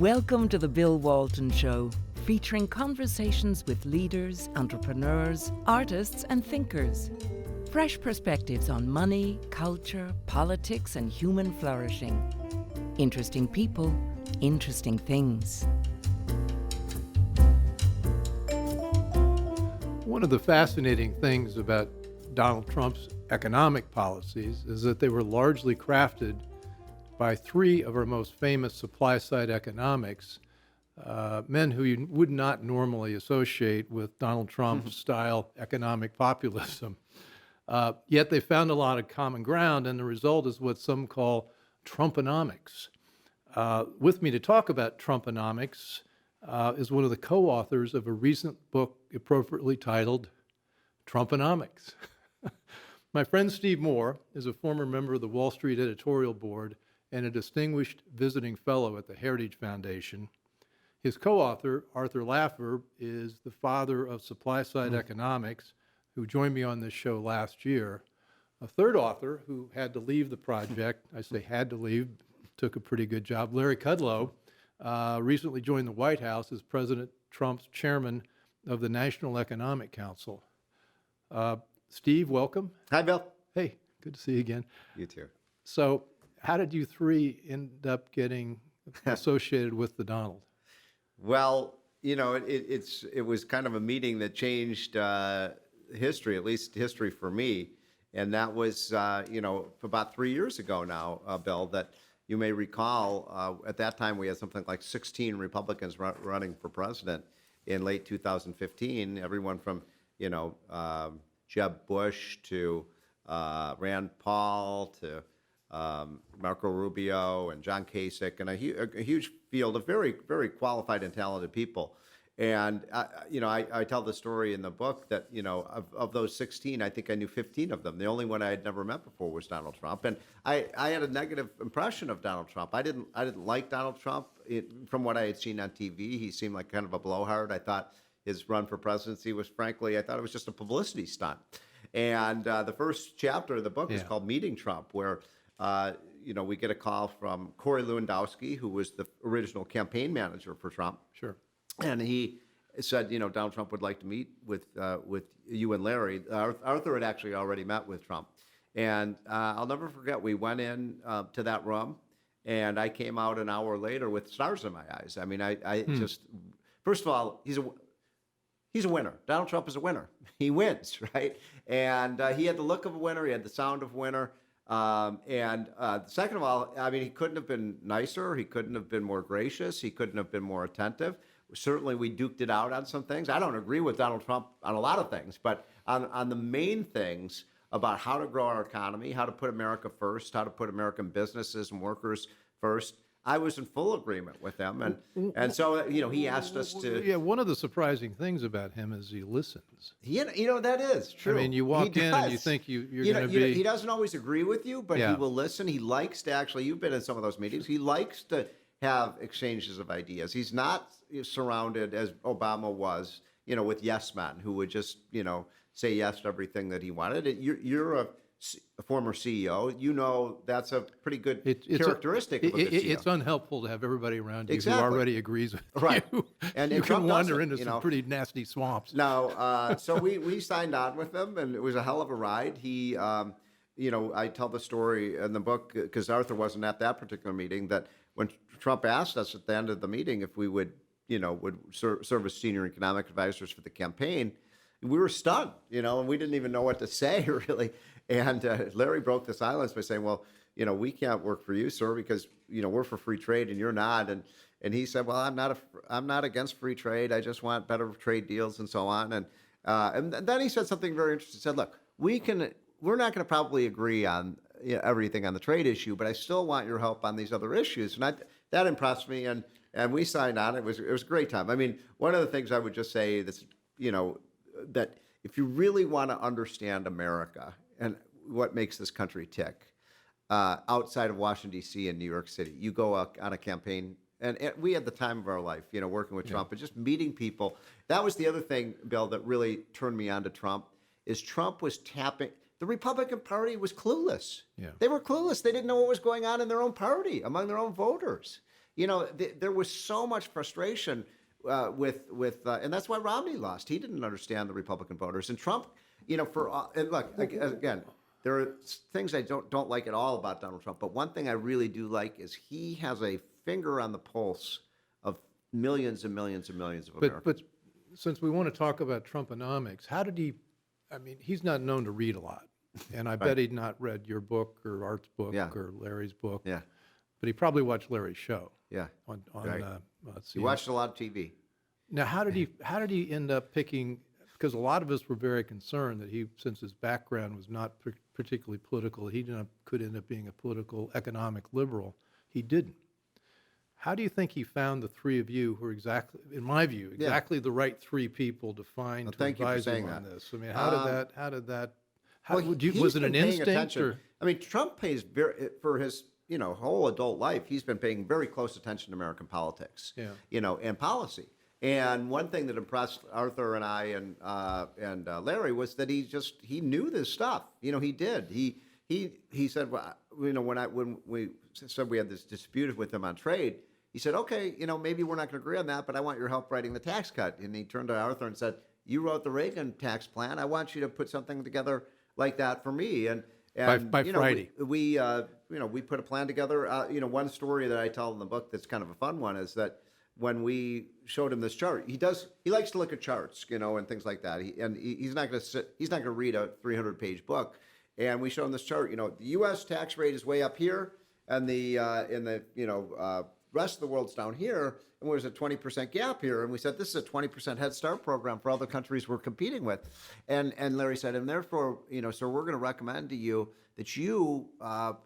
Welcome to the Bill Walton Show, featuring conversations with leaders, entrepreneurs, artists, and thinkers. Fresh perspectives on money, culture, politics, and human flourishing. Interesting people, interesting things. One of the fascinating things about Donald Trump's economic policies is that they were largely crafted by three of our most famous supply-side economics, men who you would not normally associate with Donald Trump's style economic populism. Yet they found a lot of common ground, and the result is what some call Trumponomics. With me to talk about Trumponomics is one of the co-authors of a recent book appropriately titled Trumponomics. My friend Steve Moore is a former member of the Wall Street editorial board and a distinguished visiting fellow at the Heritage Foundation. His co-author, Arthur Laffer, is the father of supply-side economics, who joined me on this show last year. A third author who had to leave the project, I say had to leave, took a pretty good job, Larry Kudlow, recently joined the White House as President Trump's chairman of the National Economic Council. Steve, welcome. Hi, Bill. Hey, good to see you again. You too. So how did you three end up getting associated with the Donald? Well, you know, it was kind of a meeting that changed history, at least history for me. And that was, about 3 years ago now, Bill, that you may recall, at that time we had something like 16 Republicans running for president in late 2015. Everyone from, Jeb Bush to Rand Paul to Marco Rubio and John Kasich, and a huge field of very, very qualified and talented people. And, I tell the story in the book that, of those 16, I think I knew 15 of them. The only one I had never met before was Donald Trump. And I had a negative impression of Donald Trump. I didn't like Donald Trump. From what I had seen on TV, he seemed like kind of a blowhard. I thought his run for presidency was, frankly, I thought it was just a publicity stunt. And the first chapter of the book is called Meeting Trump, where we get a call from Corey Lewandowski, who was the original campaign manager for Trump. Sure. And he said, Donald Trump would like to meet with you and Larry. Arthur had actually already met with Trump. And I'll never forget, we went in to that room, and I came out an hour later with stars in my eyes. I mean, I just, first of all, he's a winner. Donald Trump is a winner. He wins, right? And he had the look of a winner. He had the sound of a winner. Second of all, I mean, he couldn't have been nicer. He couldn't have been more gracious. He couldn't have been more attentive. Certainly, we duked it out on some things. I don't agree with Donald Trump on a lot of things, but on the main things about how to grow our economy, how to put America first, how to put American businesses and workers first, I was in full agreement with them. And so, he asked us to... Yeah, one of the surprising things about him is he listens. That is true. I mean, you walk in and you think you're going to be... He doesn't always agree with you, but he will listen. He likes to actually... You've been in some of those meetings. He likes to have exchanges of ideas. He's not surrounded, as Obama was, with yes men who would just, say yes to everything that he wanted. You're a former CEO. That's a pretty good characteristic of a good CEO. It's unhelpful to have everybody around you who already agrees with you. And you can wander into some pretty nasty swamps. Now, so we signed on with him, and it was a hell of a ride. He, I tell the story in the book, because Arthur wasn't at that particular meeting, that when Trump asked us at the end of the meeting if we would serve as senior economic advisors for the campaign, we were stunned, and we didn't even know what to say, really. And Larry broke the silence by saying, well, we can't work for you, sir, because, we're for free trade and you're not. And he said, well, I'm not against free trade. I just want better trade deals and so on. And then he said something very interesting. He said, look, we're not going to probably agree on everything on the trade issue, but I still want your help on these other issues. And that impressed me. And we signed on. It was a great time. I mean, one of the things I would just say that's, that if you really want to understand America and what makes this country tick, outside of Washington, D.C. and New York City, you go on a campaign, and we had the time of our life, working with Trump and just meeting people. That was the other thing, Bill, that really turned me on to Trump, is Trump was tapping. The Republican Party was clueless. Yeah. They were clueless. They didn't know what was going on in their own party, among their own voters. There was so much frustration and that's why Romney lost. He didn't understand the Republican voters, and Trump, and look, again, there are things I don't like at all about Donald Trump, but one thing I really do like is he has a finger on the pulse of millions and millions and millions of Americans. But since we want to talk about Trumponomics, how did he? I mean, he's not known to read a lot, and I bet he'd not read your book or Art's book or Larry's book. Yeah. But he probably watched Larry's show. Yeah. On right. let's see. He watched a lot of TV. Now, how did he end up picking? Because a lot of us were very concerned that since his background was not particularly political, he could end up being a political economic liberal. He didn't. How do you think he found the three of you who are exactly, in my view, exactly the right three people to find to advise him on this? I mean, how did that? Was it an instinct? Or? I mean, Trump pays for his whole adult life. He's been paying very close attention to American politics, and policy. And one thing that impressed Arthur and I and Larry was that he knew this stuff. He did. He said, well, when we said we had this dispute with him on trade, he said, okay, maybe we're not going to agree on that, but I want your help writing the tax cut. And he turned to Arthur and said, you wrote the Reagan tax plan. I want you to put something together like that for me. And by Friday, we put a plan together. One story that I tell in the book that's kind of a fun one is that when we showed him this chart, he likes to look at charts, and things like that. He's not going to read a 300-page book. And we showed him this chart. The U.S. tax rate is way up here, and the rest of the world's down here, and there's a 20% gap here. And we said, this is a 20% Head Start program for all the countries we're competing with. And Larry said, and therefore, sir, we're going to recommend to you that you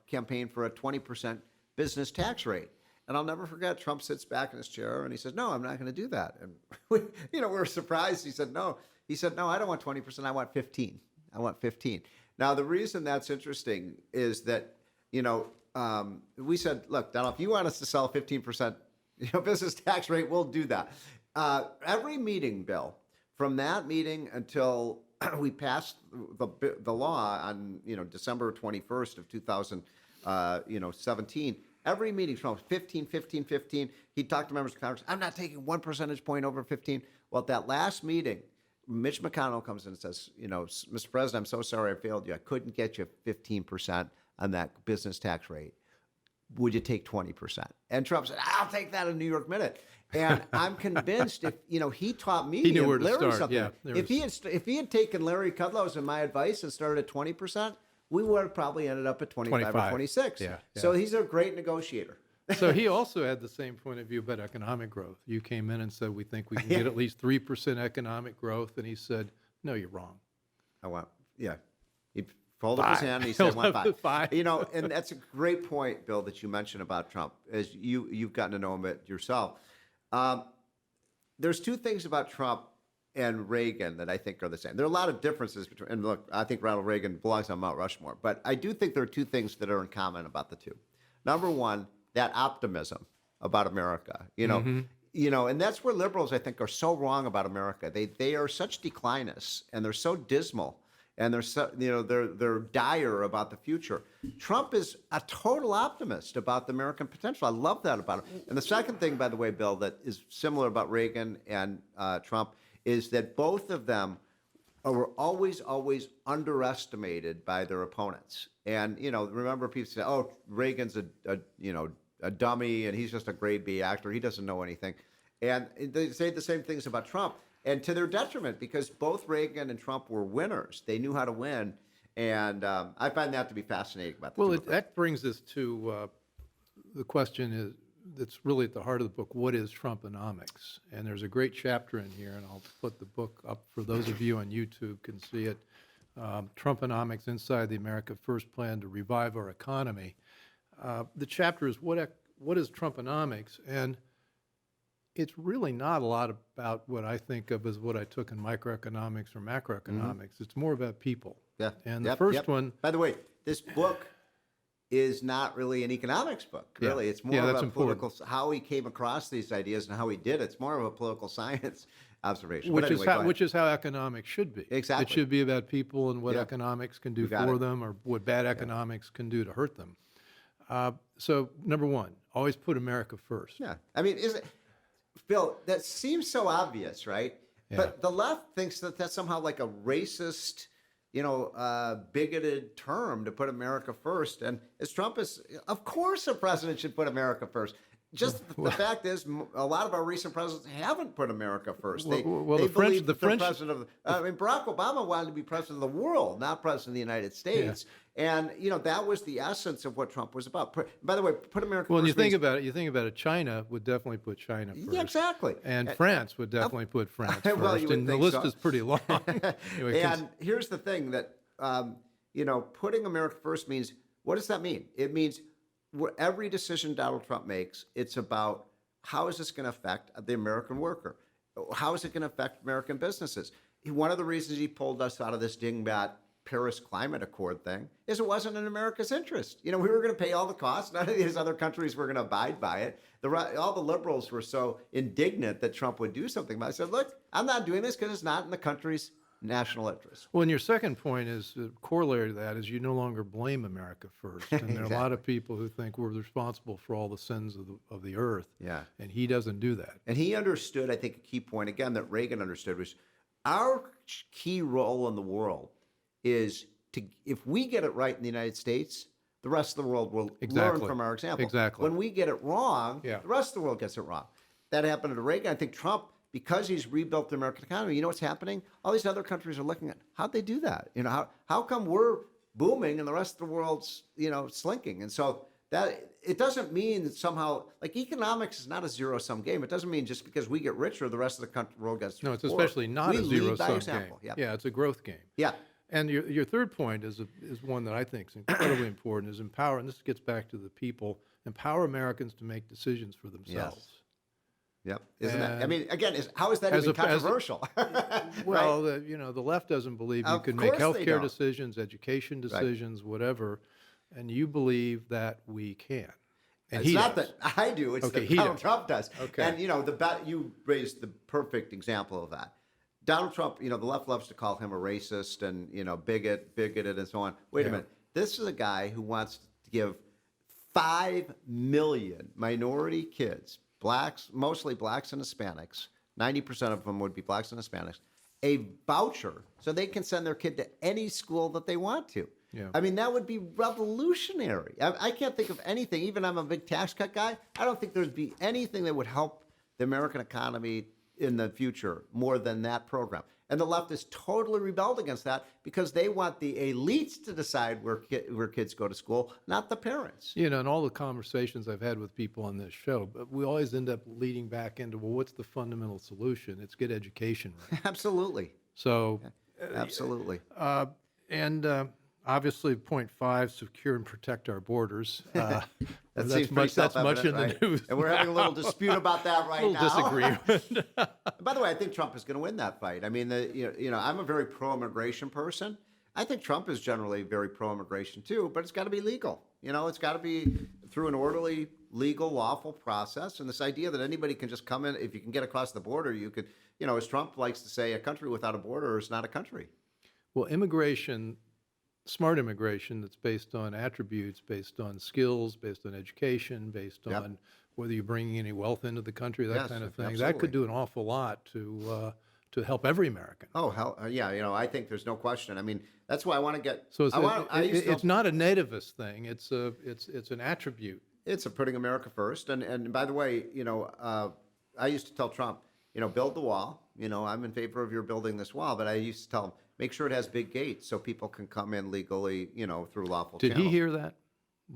campaign for a 20% business tax rate. And I'll never forget, Trump sits back in his chair and he says, no, I'm not going to do that. And we were surprised. He said, no, I don't want 20%. I want 15. I want 15. Now, the reason that's interesting is that, we said, look, Donald, if you want us to sell 15%, business tax rate, we'll do that. Every meeting, Bill, from that meeting until we passed the law on, December 21st of 2017, every meeting, Trump, 15, 15, 15. He'd talk to members of Congress. I'm not taking 1 percentage point over 15. Well, at that last meeting, Mitch McConnell comes in and says, Mr. President, I'm so sorry I failed you. I couldn't get you 15% on that business tax rate. Would you take 20%? And Trump said, I'll take that in New York Minute. And I'm convinced if, he taught me he knew where to Larry start. something. Yeah, if he had taken Larry Kudlow's and my advice and started at 20%, we would have probably ended up at 25 or 26. Yeah. So he's a great negotiator. So he also had the same point of view about economic growth. You came in and said, we think we can get at least 3% economic growth. And he said, no, you're wrong. He folded his hand and he said, "Want 5." 5. And that's a great point, Bill, that you mentioned about Trump, as you've gotten to know him yourself. There's two things about Trump and Reagan that I think are the same. There are a lot of differences between, and look, I think Ronald Reagan belongs on Mount Rushmore, but I do think there are two things that are in common about the two. Number one, that optimism about America, and that's where liberals, I think, are so wrong about America. They are such declinists, and they're so dismal, and they're dire about the future. Trump is a total optimist about the American potential. I love that about him. And the second thing, by the way, Bill, that is similar about Reagan and Trump is that both of them were always underestimated by their opponents. And, remember people say, oh, Reagan's a dummy and he's just a grade B actor. He doesn't know anything. And they say the same things about Trump. And to their detriment, because both Reagan and Trump were winners. They knew how to win. And I find that to be fascinating about the two. That brings us to the question that's really at the heart of the book, what is Trumponomics? And there's a great chapter in here, and I'll put the book up for those of you on YouTube can see it. Trumponomics, Inside the America First Plan to Revive Our Economy. The chapter is what is Trumponomics? And it's really not a lot about what I think of as what I took in microeconomics or macroeconomics. Mm-hmm. It's more about people. Yeah. And the first one... By the way, this book is not really an economics book, really. It's more about political, how he came across these ideas and how he did it. It's more of a political science observation. Which is how economics should be. Exactly. It should be about people and what economics can do for them or what bad economics can do to hurt them. So number one, always put America first. Yeah. I mean, Bill, that seems so obvious, right? Yeah. But the left thinks that that's somehow like a racist, bigoted term to put America first. And as Trump is, of course, a president should put America first. Just the fact is, a lot of our recent presidents haven't put America first. They the French, believe that the president of, Barack Obama wanted to be president of the world, not president of the United States. Yeah. And that was the essence of what Trump was about. By the way, put America first. Well, you think about it. China would definitely put China first. Yeah, exactly. And France would definitely put France first. Well, you would and the think list so. is pretty long. Anyway, and here's the thing that putting America first means, what does that mean? It means every decision Donald Trump makes, it's about how is this going to affect the American worker? How is it going to affect American businesses? One of the reasons he pulled us out of this dingbat Paris Climate Accord thing is it wasn't in America's interest. We were going to pay all the costs. None of these other countries were going to abide by it. All the liberals were so indignant that Trump would do something about it. I said, look, I'm not doing this because it's not in the country's national interest. Well, and your second point is corollary to that is you no longer blame America first. And there are a lot of people who think we're responsible for all the sins of the earth. Yeah. And he doesn't do that. And he understood, I think, a key point, again, that Reagan understood was our key role in the world is if we get it right in the United States, the rest of the world will learn from our example. Exactly. When we get it wrong, Yeah. the rest of the world gets it wrong. That happened to Reagan. I think Trump, because he's rebuilt the American economy, you know what's happening? All these other countries are looking at, how'd they do that? How come we're booming and the rest of the world's, slinking? And so that it doesn't mean that somehow, like economics is not a zero-sum game. It doesn't mean just because we get richer, the rest of the world gets No, it's poorer. especially not We a lead by zero-sum game. example. Yeah. Yeah, it's a growth game. Yeah. And your third point is one that I think is incredibly important, is empower, and this gets back to the people, empower Americans to make decisions for themselves. Yep. Isn't that? I And mean, again, how is that as even a- as a- controversial? Well, the left doesn't believe you Of can make course they healthcare don't. decisions, education decisions, whatever, and you believe that we can. And It's he not does. that I do. It's Okay, that he Donald does. Trump does. Okay. And you raised the perfect example of that. Donald Trump, the left loves to call him a racist and bigoted and so on. Wait a Yeah. minute. This is a guy who wants to give 5 million minority kids, blacks, mostly blacks and Hispanics, 90% of them would be blacks and Hispanics, a voucher so they can send their kid to any school that they want to. Yeah. I mean, that would be revolutionary. I can't think of anything, even I'm a big tax cut guy, I don't think there'd be anything that would help the American economy in the future more than that program. And the left has totally rebelled against that because they want the elites to decide where kids go to school, not the parents. And all the conversations I've had with people on this show, but we always end up leading back into, well, what's the fundamental solution? It's get education right. Absolutely. So, Absolutely. Obviously, point 5, secure and protect our borders. That that's seems pretty much. That's much in self-evident, the right? news. And we're having a little dispute about that right now. Disagreement. By the way, I think Trump is going to win that fight. I mean, I'm a very pro-immigration person. I think Trump is generally very pro-immigration too, but it's got to be legal. It's got to be through an orderly, legal, lawful process. And this idea that anybody can just come in, if you can get across the border, you could, as Trump likes to say, a country without a border is not a country. Well, immigration, smart immigration that's based on attributes, based on skills, based on education, based on whether you're bringing any wealth into the country, that Yes, kind of thing. absolutely. That could do an awful lot to help every American. Oh, hell, yeah. I think there's no question. I mean, that's why I want to get. So it's not a nativist thing. It's an attribute. It's a putting America first. And by the way, I used to tell Trump, build the wall. I'm in favor of your building this wall, but I used to tell him, make sure it has big gates so people can come in legally, through lawful Did channels. he hear that?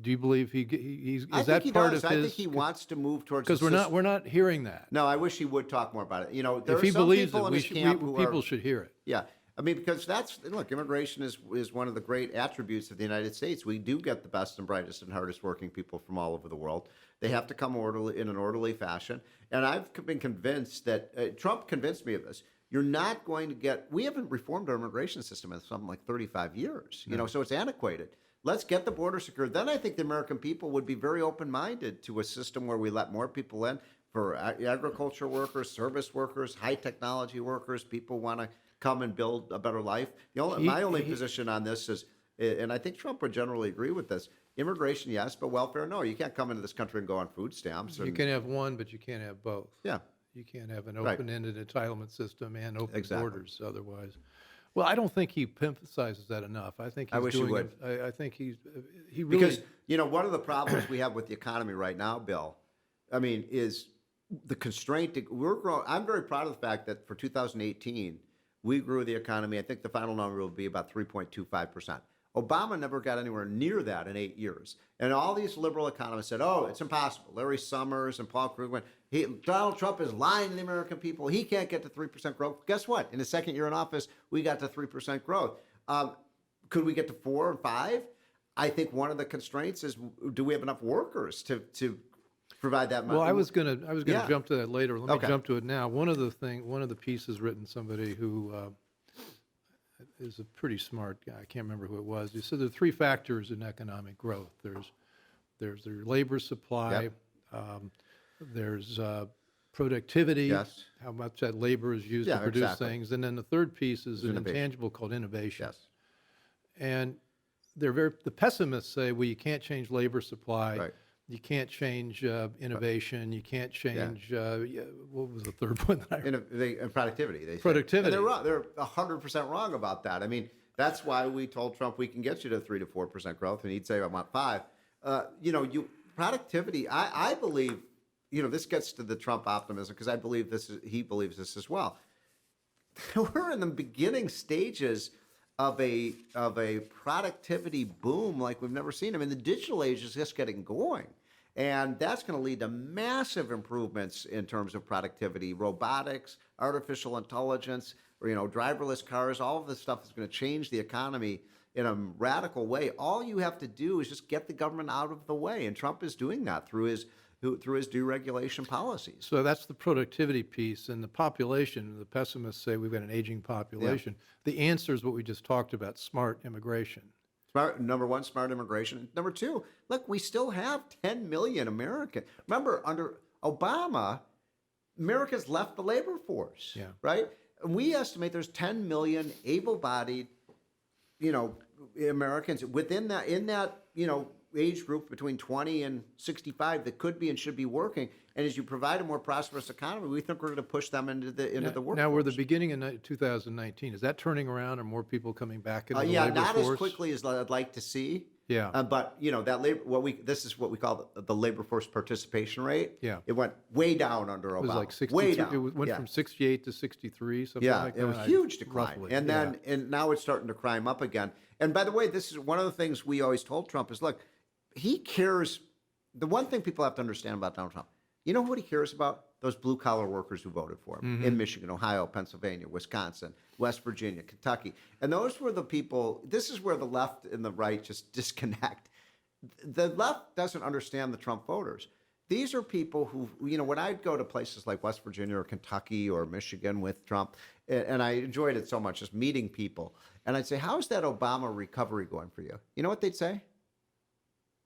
Do you believe he's I is think that he part does. of I his? think he wants to move towards Because the we're not hearing that. No, I wish he would talk more about it. There If are he some believes people it, in his camp who people are, should hear it. Yeah. I mean, because look, immigration is one of the great attributes of the United States. We do get the best and brightest and hardest working people from all over the world. They have to come in an orderly fashion. And I've been convinced that Trump convinced me of this. You're not going to we haven't reformed our immigration system in something like 35 years, so it's antiquated. Let's get the border secured. Then I think the American people would be very open-minded to a system where we let more people in for agriculture workers, service workers, high technology workers. People want to come and build a better life. My only position on this is, and I think Trump would generally agree with this, Immigration, yes, but welfare, no. You can't come into this country and go on food stamps. You can have one, but you can't have both. Yeah. You can't have an Right. open-ended entitlement system and open Exactly. borders otherwise. Well, I don't think he emphasizes that enough. I think he's I wish he doing would. I think he really Because, one of the problems we have with the economy right now, Bill, I mean, is the constraint. I'm very proud of the fact that for 2018, we grew the economy. I think the final number will be about 3.25%. Obama never got anywhere near that in 8 years. And all these liberal economists said, oh, it's impossible. Larry Summers and Paul Krugman, Donald Trump is lying to the American people. He can't get to 3% growth. Guess what? In his second year in office, we got to 3% growth. Could we get to 4 and 5? I think one of the constraints is, do we have enough workers to provide that money? Well, I was gonna Yeah. jump to that later. Let me Okay. jump to it now. One of the pieces written, somebody who is a pretty smart guy. I can't remember who it was. He said there are 3 factors in economic growth. There's the labor supply. Yep. There's productivity. Yes. How much that labor is used Yeah, to produce exactly. things, and then the third piece is an innovation. intangible called innovation. Yes. And the pessimists say, well, you can't change labor supply. Right. You can't change innovation. You can't change, what was the third one that I And productivity. They say. Productivity. And they're wrong. They're 100% wrong about that. I mean, that's why we told Trump we can get you to 3 to 4% growth, and he'd say, I want 5. Productivity. I believe, this gets to the Trump optimism because I believe he believes this as well. We're in the beginning stages of a productivity boom like we've never seen. I mean, the digital age is just getting going. And that's going to lead to massive improvements in terms of productivity, robotics, artificial intelligence, driverless cars. All of this stuff is going to change the economy in a radical way. All you have to do is just get the government out of the way. And Trump is doing that through his deregulation policies. So that's the productivity piece. And the population, the pessimists say we've got an aging population. The answer is what we just talked about, smart immigration. Number one, smart immigration. Number 2, look, we still have 10 million Americans. Remember, under Obama, America's left the labor force, right? And we estimate there's 10 million able-bodied, Americans in that age group between 20 and 65 that could be and should be working. And as you provide a more prosperous economy, we think we're going to push them into the workforce. Now we're the beginning of 2019. Is that turning around? Are more people coming back into the labor not force? as quickly as I'd like to see. Yeah. But that labor, this is what we call the labor force participation rate. Yeah. It went way down under Obama. It was like 63. Way down. It went from 68 to 63, something like that. It was a huge decline. Roughly. And then and now it's starting to climb up again. And by the way, this is one of the things we always told Trump is, look, he cares. The one thing people have to understand about Donald Trump, you know what he cares about? Those blue-collar workers who voted for him in Michigan, Ohio, Pennsylvania, Wisconsin, West Virginia, Kentucky. And those were the people, this is where the left and the right just disconnect. The left doesn't understand the Trump voters. These are people who, when I'd go to places like West Virginia or Kentucky or Michigan with Trump, and I enjoyed it so much, just meeting people, and I'd say, how's that Obama recovery going for you? You know what they'd say?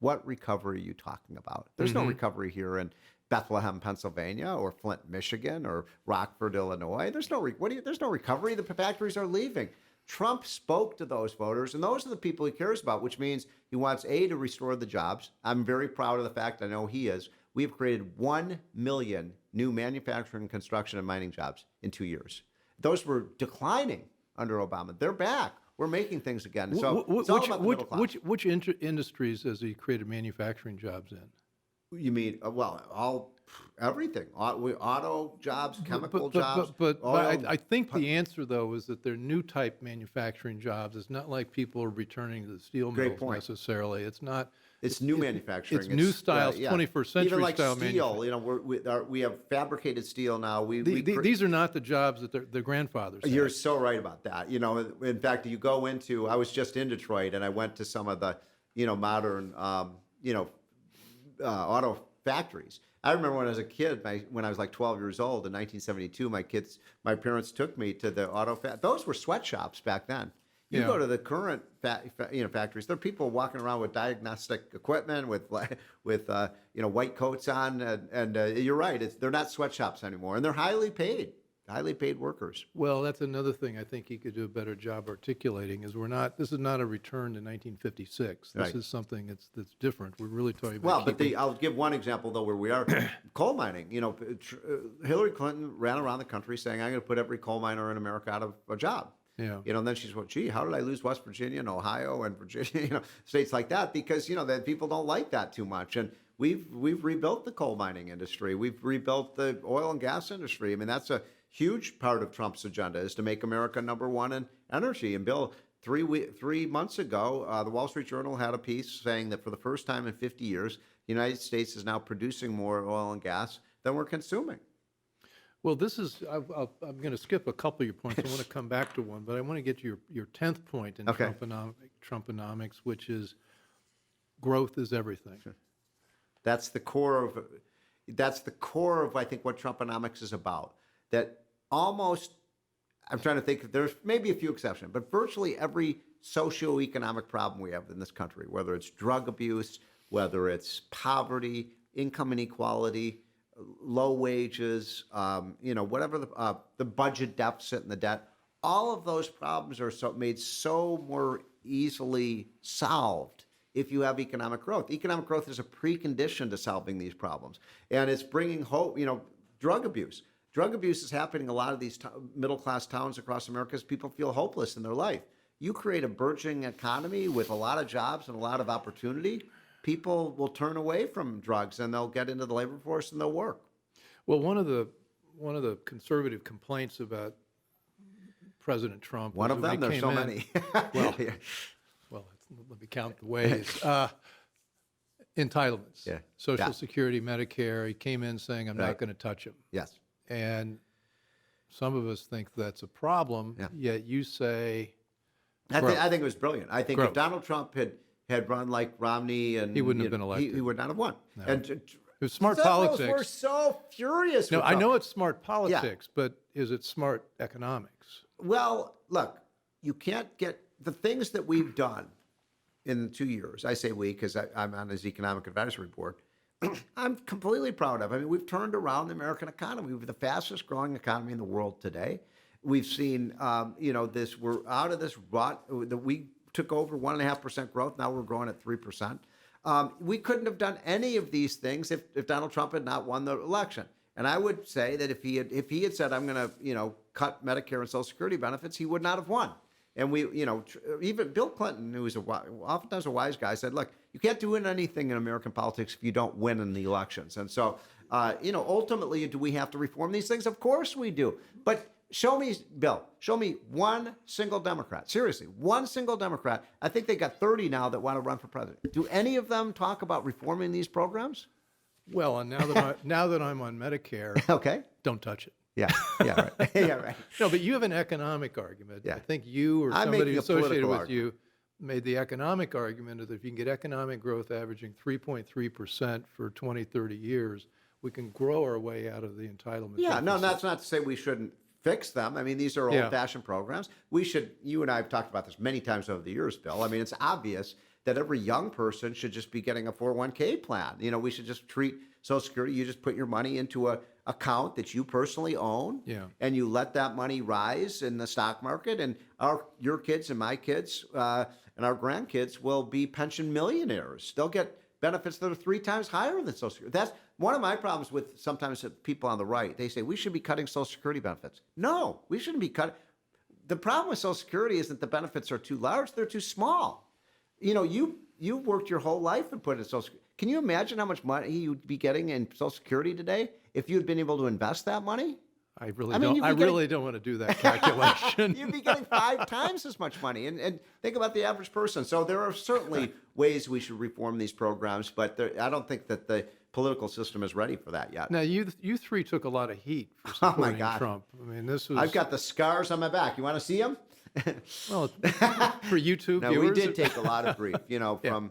What recovery are you talking about? There's no recovery here in Bethlehem, Pennsylvania, or Flint, Michigan, or Rockford, Illinois. There's no recovery. The factories are leaving. Trump spoke to those voters, and those are the people he cares about, which means he wants, to restore the jobs. I'm very proud of the fact, I know he is, we've created 1 million new manufacturing, construction, and mining jobs in 2 years. Those were declining under Obama. They're back. We're making things again. So it's all about the middle class. Which industries has he created manufacturing jobs in? You mean, everything. Auto jobs, chemical jobs. But I think the answer, though, is that they're new type manufacturing jobs. It's not like people are returning to the steel Great mills point. necessarily. It's not. It's new manufacturing. It's new styles, 21st century Even like style steel, manufacturing. we have fabricated steel now. These are not the jobs that their grandfathers had. You're so right about that. In fact, you go into, I was just in Detroit and I went to some of the, modern, auto factories. I remember when I was a kid, when I was like 12 years old in 1972, my parents took me to the auto those were sweatshops back then. You go to the current factories. There are people walking around with diagnostic equipment, with white coats on, and you're right. They're not sweatshops anymore, and they're highly paid. highly paid workers. Well, that's another thing I think he could do a better job articulating is this is not a return to 1956. This Right. is something that's different. We're really talking about Well, but keeping- I'll give one example, though, where we are. Coal mining. Hillary Clinton ran around the country saying, I'm going to put every coal miner in America out of a job. Yeah. And then she's, well, gee, how did I lose West Virginia and Ohio and Virginia, states like that? Because, that people don't like that too much. And we've rebuilt the coal mining industry. We've rebuilt the oil and gas industry. I mean, that's a huge part of Trump's agenda is to make America number one in energy. And Bill, 3 months ago, the Wall Street Journal had a piece saying that for the first time in 50 years, the United States is now producing more oil and gas than we're consuming. Well, this is, I'm going to skip a couple of your points. I want to come back to one, but I want to get to your 10th point in Okay. Trumponomics, which is growth is everything. Sure. That's the core of, I think, what Trumponomics is about. That almost, I'm trying to think, there's maybe a few exceptions, but virtually every socioeconomic problem we have in this country, whether it's drug abuse, whether it's poverty, income inequality, low wages, whatever the budget deficit and the debt, all of those problems are made so more easily solved if you have economic growth. Economic growth is a precondition to solving these problems. And it's bringing hope, drug abuse. Drug abuse is happening in a lot of these middle-class towns across America because people feel hopeless in their life. You create a burgeoning economy with a lot of jobs and a lot of opportunity, people will turn away from drugs and they'll get into the labor force and they'll work. Well, one of the conservative complaints about President Trump. One was of when them, he there's so came in- many. Well, let me count the ways. Entitlements. Yeah. Social Yeah. Security, Medicare. He came in saying, I'm Right. not going to touch them. Yes. And some of us think that's a problem, Yeah. yet you say I growth. think it was brilliant. I think Growth. if Donald Trump had run like Romney and He wouldn't have been elected. he would not have won. No. And It was smart liberals politics. were so furious. No, with I Trump. know it's smart politics, but is it smart economics? Well, look, you can't get the things that we've done in 2 years. I say we because I'm on his economic advisory board. I'm completely proud of. I mean, we've turned around the American economy. We're the fastest growing economy in the world today. We've seen, we're out of this rut that we took over 1.5% growth. Now we're growing at 3%. We couldn't have done any of these things if Donald Trump had not won the election. And I would say that if he had said, I'm going to, cut Medicare and Social Security benefits, he would not have won. And we, even Bill Clinton, who is oftentimes a wise guy, said, look, you can't do anything in American politics if you don't win in the elections. And so, ultimately, do we have to reform these things? Of course we do. But show me one single Democrat. Seriously, one single Democrat. I think they got 30 now that want to run for president. Do any of them talk about reforming these programs? Well, and now that I'm on Medicare, Okay. don't touch it. Yeah. Yeah. Right. Yeah. Right. No, but you have an economic argument. Yeah. I think you or I'm somebody making a associated political with you made the economic argument that if you can get economic growth averaging 3.3% for 20, 30 years, we can grow our way out of the entitlement. Yeah, no, deficit. that's not to say we shouldn't fix them. I mean, these are Yeah. old-fashioned programs. We should, you and I have talked about this many times over the years, Bill. I mean, it's obvious that every young person should just be getting a 401k plan. We should just treat Social Security, you just put your money into a account that you personally own, Yeah. and you let that money rise in the stock market, and your kids and my kids and our grandkids will be pension millionaires. They'll get benefits that are 3 times higher than Social Security. That's one of my problems with sometimes people on the right. They say we should be cutting Social Security benefits. No, we shouldn't be cutting. The problem with Social Security isn't the benefits are too large; they're too small. You worked your whole life and put it in Social Security. Can you imagine how much money you'd be getting in Social Security today if you'd been able to invest that money? I really I mean, don't. I really don't want to do that calculation. You'd be getting 5 times as much money. And think about the average person. So there are certainly ways we should reform these programs, but I don't think that the political system is ready for that yet. Now, you three took a lot of heat for Oh, my supporting God. Trump. I mean, this was. I've got the scars on my back. You want to see them? Well, for YouTube No, viewers. we did take a lot of grief. From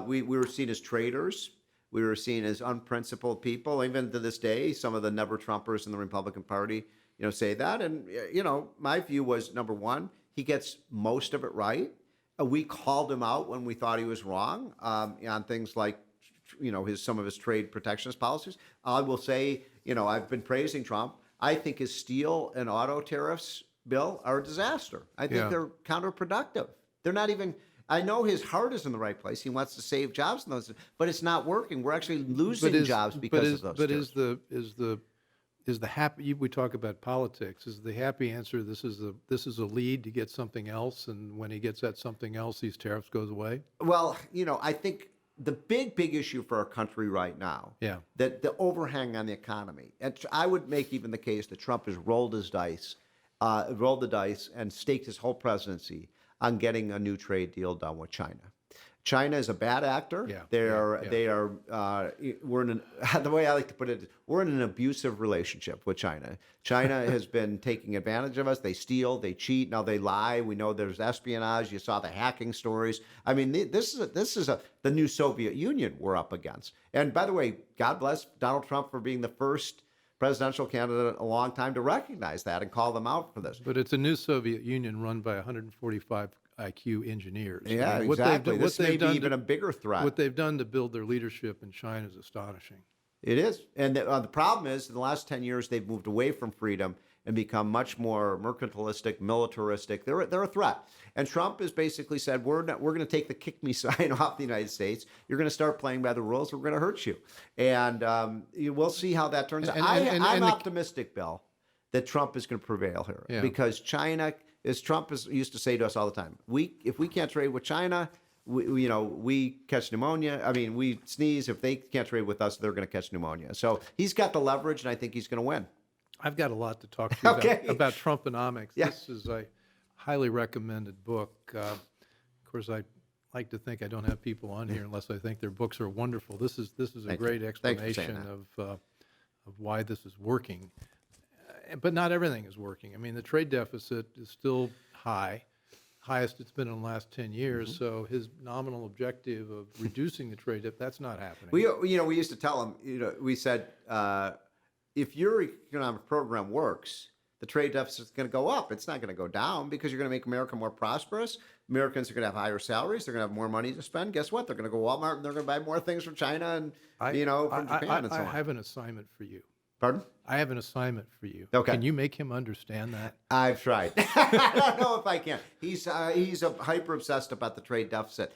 we were seen as traitors. We were seen as unprincipled people. Even to this day, some of the never Trumpers in the Republican Party, say that. And my view was, number one, he gets most of it right. We called him out when we thought he was wrong on things like, some of his trade protectionist policies. I will say, I've been praising Trump I think his steel and auto tariffs, Bill, are a disaster. I think they're counterproductive. They're not even. I know his heart is in the right place. He wants to save jobs in those, but it's not working. We're actually losing jobs because of those. But tariffs. is the happy? We talk about politics. Is the happy answer? This is a lead to get something else, and when he gets that something else, these tariffs goes away. Well, I think the big issue for our country right now, that the overhang on the economy, and I would make even the case that Trump has rolled the dice and staked his whole presidency on getting a new trade deal done with China. China is a bad actor. We're in the way I like to put it, we're in an abusive relationship with China. China has been taking advantage of us. They steal, they cheat, now they lie. We know there's espionage. You saw the hacking stories. I mean, this is the new Soviet Union we're up against. And by the way, God bless Donald Trump for being the first presidential candidate in a long time to recognize that and call them out for this. But it's a new Soviet Union run by 145 IQ engineers. Yeah, I mean, exactly. This may be even to, a bigger threat. What they've done to build their leadership in China is astonishing. It is. And the problem is, in the last 10 years, they've moved away from freedom and become much more mercantilistic, militaristic. They're a threat. And Trump has basically said, we're going to take the kick me sign off the United States. You're going to start playing by the rules. We're going to hurt you. And we'll see how that turns out. I'm optimistic, Bill, that Trump is going to prevail here because China, as Trump used to say to us all the time, if we can't trade with China, we catch pneumonia. I mean, we sneeze. If they can't trade with us, they're going to catch pneumonia. So he's got the leverage, and I think he's going to win. I've got a lot to talk to you about Trumponomics. Yeah. This is a highly recommended book. Of course, I like to think I don't have people on here unless I think their books are wonderful. This is a great explanation of why this is working. But not everything is working. I mean, the trade deficit is still high, highest it's been in the last 10 years. Mm-hmm. So his nominal objective of reducing the trade deficit, that's not happening. We used to tell him, we said, if your economic program works, the trade deficit is going to go up. It's not going to go down because you're going to make America more prosperous. Americans are going to have higher salaries. They're going to have more money to spend. Guess what? They're going to go to Walmart and they're going to buy more things from China and, from Japan and so on. I have an assignment for you. Pardon? I have an assignment for you. Okay. Can you make him understand that? I've tried. I don't know if I can. He's a hyper obsessed about the trade deficit.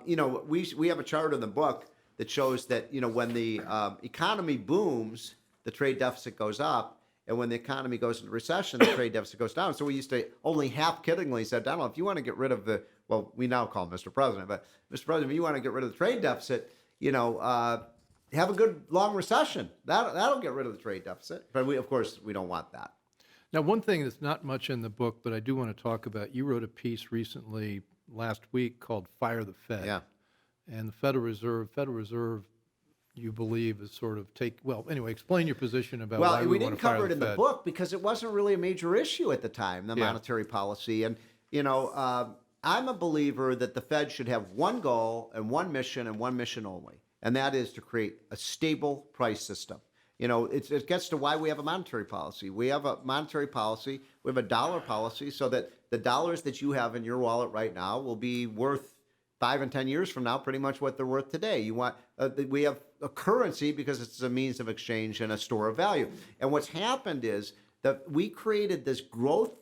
We have a chart in the book that shows that when the economy booms, the trade deficit goes up, and when the economy goes into recession, the trade deficit goes down. So we used to only half-kiddingly said, Donald, if you want to get rid of we now call him Mr. President, but Mr. President, if you want to get rid of the trade deficit, have a good long recession. That'll get rid of the trade deficit. But of course, we don't want that. Now, one thing that's not much in the book, but I do want to talk about, you wrote a piece last week called Fire the Fed. Yeah. And the Federal Reserve, you believe is sort of explain your position about why we didn't cover it in the book because it wasn't really a major issue at the time, the monetary policy. And, I'm a believer that the Fed should have one goal and one mission only. And that is to create a stable price system. It gets to why we have a monetary policy. We have a monetary policy. We have a dollar policy so that the dollars that you have in your wallet right now will be worth 5 and 10 years from now, pretty much what they're worth today. We have a currency because it's a means of exchange and a store of value. And what's happened is that we created this growth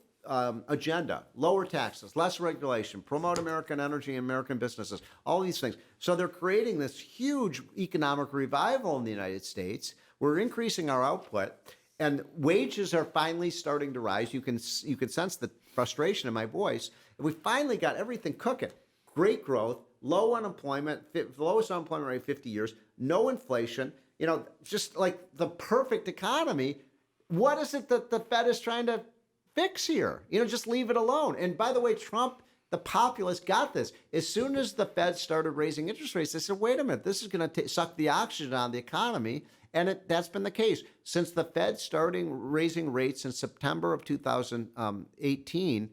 agenda, lower taxes, less regulation, promote American energy and American businesses, all these things. So they're creating this huge economic revival in the United States. We're increasing our output, and wages are finally starting to rise. You can sense the frustration in my voice. We finally got everything cooking. Great growth, low unemployment, lowest unemployment rate in 50 years, no inflation, just like the perfect economy. What is it that the Fed is trying to fix here? Just leave it alone. And by the way, Trump, the populace, got this. As soon as the Fed started raising interest rates, they said, wait a minute, this is going to suck the oxygen out of the economy. And that's been the case. Since the Fed starting raising rates in September of 2018,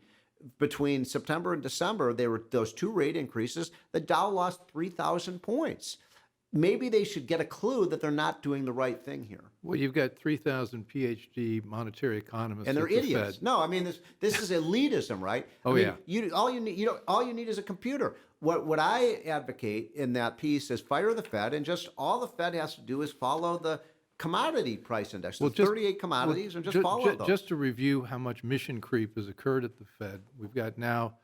between September and December, there were those 2 rate increases. The Dow lost 3,000 points. Maybe they should get a clue that they're not doing the right thing here. Well, you've got 3,000 PhD monetary economists, and they're idiots. Fed. No, I mean this is elitism, right? Oh, yeah. All you need is a computer. What I advocate in that piece is fire the Fed, and just all the Fed has to do is follow commodity price index. Well, There's 38 commodities, and just follow those. Just to review how much mission creep has occurred at the Fed, we've got now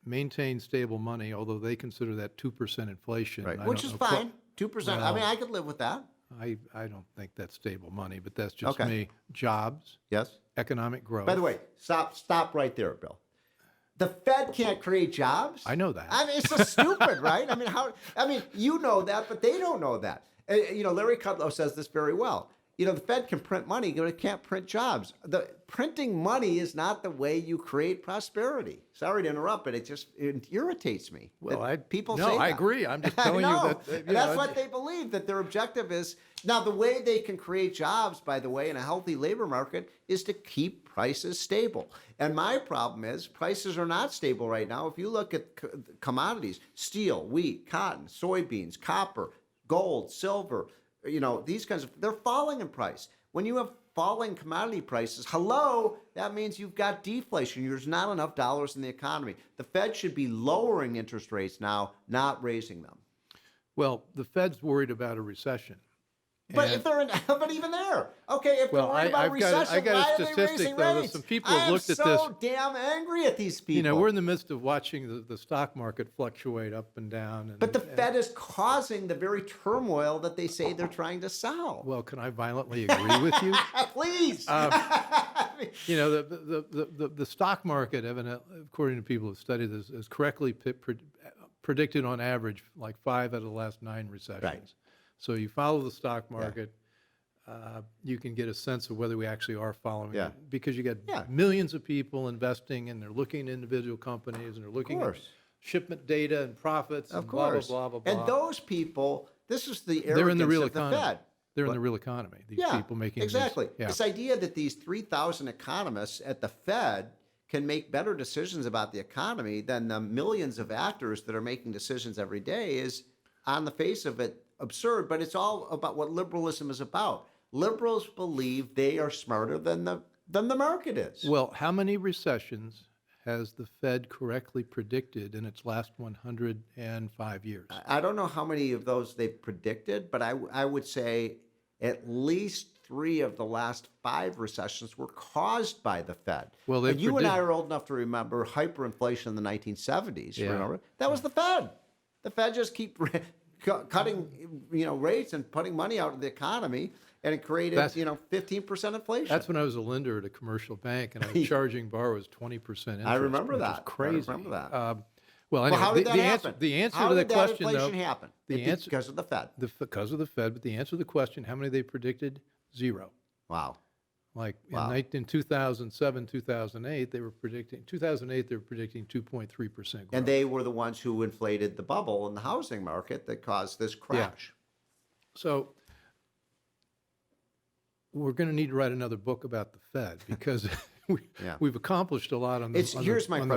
maintained stable money, although they consider that 2% inflation. Right, I which don't is know, fine. 2%. I mean, Well, I could live with that. I don't think that's stable money, but that's just Okay. me. Jobs, Yes. economic growth. By the way, stop right there, Bill. The Fed can't create jobs. I know that. I mean, it's just stupid, right? I mean, you know that, but they don't know that. Larry Kudlow says this very well. The Fed can print money, but it can't print jobs. The printing money is not the way you create prosperity. Sorry to interrupt, but it irritates me. Well, people no, say that. I agree. I'm just I telling you know. that. And that's what they believe, that their objective is. Now, the way they can create jobs, by the way, in a healthy labor market is to keep prices stable. And my problem is prices are not stable right now. If you look at commodities, steel, wheat, cotton, soybeans, copper, gold, silver, these kinds of, they're falling in price. When you have falling commodity prices, that means you've got deflation. There's not enough dollars in the economy. The Fed should be lowering interest rates now, not raising them. Well, the Fed's worried about a recession. But but even there, okay, if they're worried about a recession, why are they raising rates? Some people have looked at this. I am so damn angry at these people. We're in the midst of watching the stock market fluctuate up and down. But the Fed is causing the very turmoil that they say they're trying to solve. Well, can I violently agree with you? Please. The stock market, evidently, according to people who studied this, is correctly predicted on average like 5 out of the last 9 recessions. Right. So you follow the stock market, you can get a sense of whether we actually are following it. Because you get millions of people investing, and they're looking at individual companies, and they're looking at shipment data and profits, and blah, blah, blah, blah, blah. And those people, this is the arrogance they're in the real of economy. the Fed. They're in the real economy, these people making exactly. these. This idea that these 3,000 economists at the Fed can make better decisions about the economy than the millions of actors that are making decisions every day is, on the face of it, absurd. But it's all about what liberalism is about. Liberals believe they are smarter than the market is. Well, how many recessions has the Fed correctly predicted in its last 105 years? I don't know how many of those they've predicted, but I would say at least 3 of the last 5 recessions were caused by the Fed. Well, and you and I are old enough to remember hyperinflation in the 1970s. Yeah. Remember? That was the Fed. The Fed just keep cutting rates and putting money out of the economy, and it created 15% inflation. That's when I was a lender at a commercial bank, and I was charging borrowers 20% interest. I remember which that. was crazy. I remember that. Well, anyway, how did that happen? The answer how to the did question, that inflation though, happen? Because of the Fed. Because of the Fed, but the answer to the question, how many they predicted? 0. Wow. Like Wow. in 2007, 2008, they were predicting 2.3% growth. And they were the ones who inflated the bubble in the housing market that caused this crash. So we're going to need to write another book about the Fed because we've accomplished a lot on the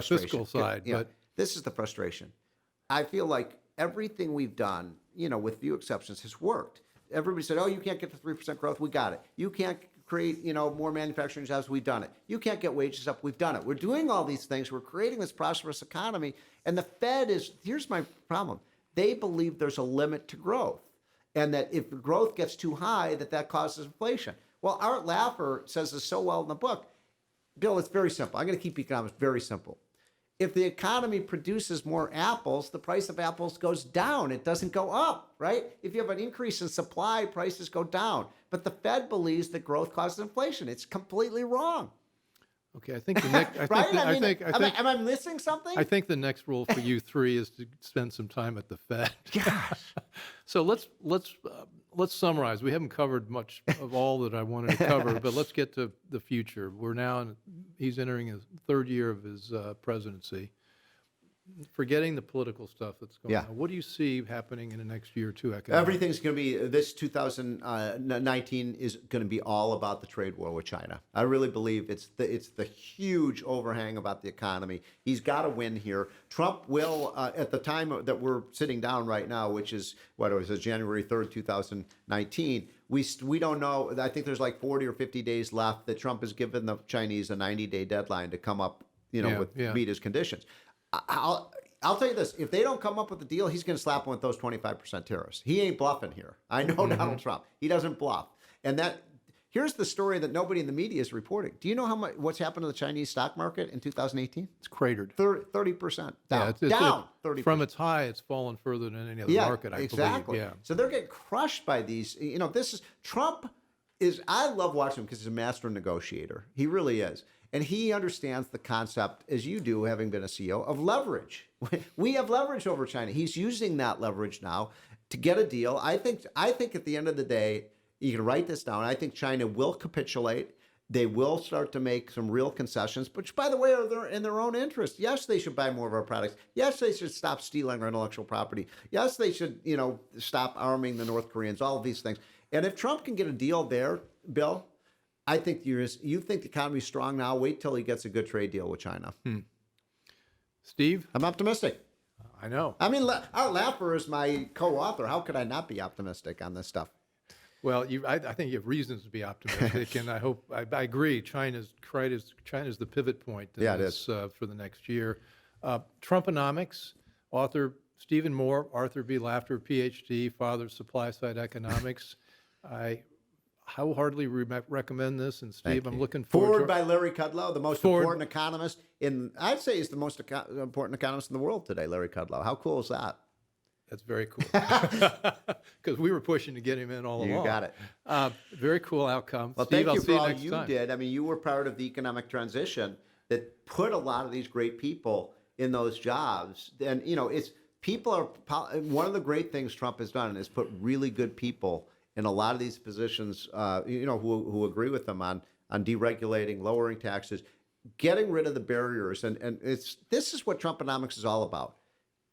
fiscal side. But this is the frustration. I feel like everything we've done, with few exceptions, has worked. Everybody said, "Oh, you can't get to 3% growth. We got it. You can't create, more manufacturing jobs. We've done it. You can't get wages up. We've done it. We're doing all these things. We're creating this prosperous economy." And the Fed here's my problem. They believe there's a limit to growth, and that if the growth gets too high, that causes inflation. Well, Art Laffer says this so well in the book. Bill, it's very simple. I'm going to keep economics very simple. If the economy produces more apples, the price of apples goes down. It doesn't go up, right? If you have an increase in supply, prices go down. But the Fed believes that growth causes inflation. It's completely wrong. Okay, I think the next. Am I missing something? I think the next rule for you 3 is to spend some time at the Fed. Gosh. So let's summarize. We haven't covered much of all that I wanted to cover, but let's get to the future. He's entering his 3rd year of his presidency. Forgetting the political stuff that's going on, what do you see happening in the next year or 2 economically? Everything's going to be, this 2019 is going to be all about the trade war with China. I really believe it's the huge overhang about the economy. He's got to win here. Trump will, at the time that we're sitting down right now, which is, January 3rd, 2019, we don't know. I think there's like 40 or 50 days left that Trump has given the Chinese a 90-day deadline to come up, meet his conditions. I'll tell you this. If they don't come up with a deal, he's going to slap them with those 25% tariffs. He ain't bluffing here. I know Donald Trump. He doesn't bluff. And here's the story that nobody in the media is reporting. Do you know what's happened to the Chinese stock market in 2018? It's cratered. 30% down. Yeah, Down 30%. From its high, it's fallen further than any other market, I exactly. believe. Yeah. So they're getting crushed by these. Trump is, I love watching him because he's a master negotiator. He really is. And he understands the concept, as you do, having been a CEO, of leverage. We have leverage over China. He's using that leverage now to get a deal. I think at the end of the day, you can write this down. I think China will capitulate. They will start to make some real concessions, which, by the way, are in their own interest. Yes, they should buy more of our products. Yes, they should stop stealing our intellectual property. Yes, they should, stop arming the North Koreans, all of these things. And if Trump can get a deal there, Bill, I think you think the economy's strong now. Wait till he gets a good trade deal with China. Steve? I'm optimistic. I know. I mean, Art Laffer is my co-author. How could I not be optimistic on this stuff? Well, I think you have reasons to be optimistic, and I agree. China's the pivot point in this, for the next year. Trumponomics, author Stephen Moore, Arthur B. Laffer, PhD, father of supply-side economics. I wholeheartedly recommend this, and Steve, I'm looking forward to it. By Larry Kudlow, the most important economist I'd say he's the most important economist in the world today, Larry Kudlow. How cool is that? That's very cool. Because we were pushing to get him in all along. You got it. Very cool outcome. Well, Steve, thank you I'll for all see you you next time. did. I mean, you were part of the economic transition that put a lot of these great people in those jobs. And, one of the great things Trump has done is put really good people in a lot of these positions, who agree with them on deregulating, lowering taxes, getting rid of the barriers. And this is what Trumponomics is all about.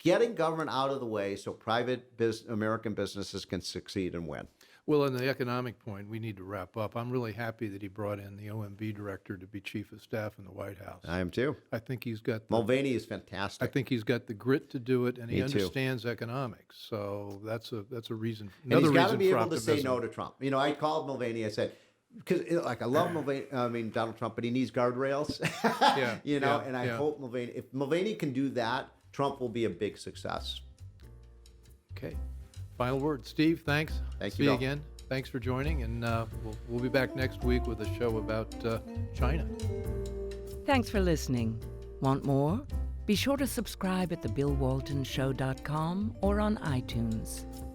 Getting government out of the way so private American businesses can succeed and win. Well, on the economic point, we need to wrap up. I'm really happy that he brought in the OMB director to be chief of staff in the White House. I am too. I think he's got Mulvaney is fantastic. I think he's got the grit to do it, and he understands economics. So that's a reason. Another reason for optimism. He's got to be able to say no to Trump. I called Mulvaney. I said, because I love Mulvaney, Donald Trump, but he needs guardrails. And I hope if Mulvaney can do that, Trump will be a big success. Okay. Final word. Steve, thanks. Thank you. See you again. Thanks for joining, and we'll be back next week with a show about China. Thanks for listening. Want more? Be sure to subscribe at thebillwaltonshow.com or on iTunes.